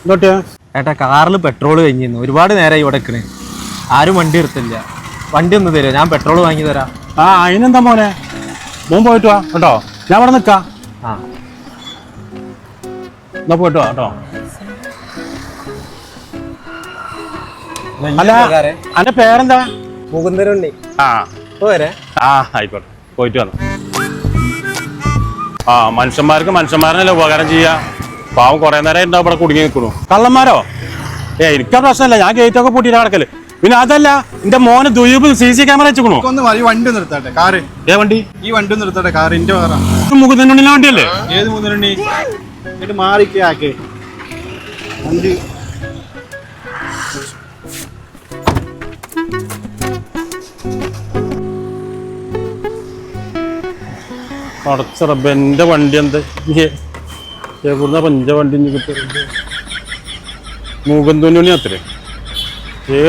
ഇങ്ങോട്ട് ഏട്ടാ കാറിൽ പെട്രോൾ കഴിഞ്ഞിരുന്നു. ഒരുപാട് നേരമായി ഇവിടെ നിൽക്കണേ. ആരും വണ്ടി എടുത്തില്ല. വണ്ടി ഒന്ന് തരുമോ? ഞാൻ പെട്രോൾ വാങ്ങി തരാം. ആ അതിനെന്താ മോനെ, മോൻ പോയിട്ട് വാ കേട്ടോ, ഞാൻ ഇവിടെ നിൽക്കാം. ആ എന്നാ പോയിട്ട് വാ കേട്ടോ. അല്ല അന്റെ പേരെന്താ? മുകുന്ദരുണ്ണി. ആ പോരെ. ആ ആയിക്കോട്ടെ, പോയിട്ട് വന്നു. ആ മനുഷ്യന്മാർക്ക് മനുഷ്യന്മാരനല്ലേ ഉപകാരം ചെയ്യാ. പാവം കുറെ നേരം ഉണ്ടാവും ഇവിടെ കുടുങ്ങി നിൽക്കണു. കള്ളന്മാരോ? എനിക്കാ പ്രശ്നമല്ല, ഞാൻ ഗേറ്റൊക്കെ പൂട്ടിയിട്ട് കിടക്കല്. പിന്നെ അതല്ല, എന്റെ മോന് ദ്വീപ് CC ക്യാമറ വെച്ചേക്കണു. വണ്ടി നിർത്തട്ടെ, കാറ്. ഏ വണ്ടി? ഈ വണ്ടി നിർത്തട്ടെ, കാറ് എന്റെ കാറാ. മുകുന്ദനുണ്ണിലെ വണ്ടിയല്ലേ? ഏത് മുതലുണ്ണി? എന്നിട്ട് മാറിക്കാക്ക് വണ്ടി. അടച്ചറബ്, എന്റെ വണ്ടി എന്ത് എവിടുന്ന പഞ്ച വണ്ടി കിട്ടുന്നത്? മുകുന്ദനുണ്ണി അത്രേ. ഏത്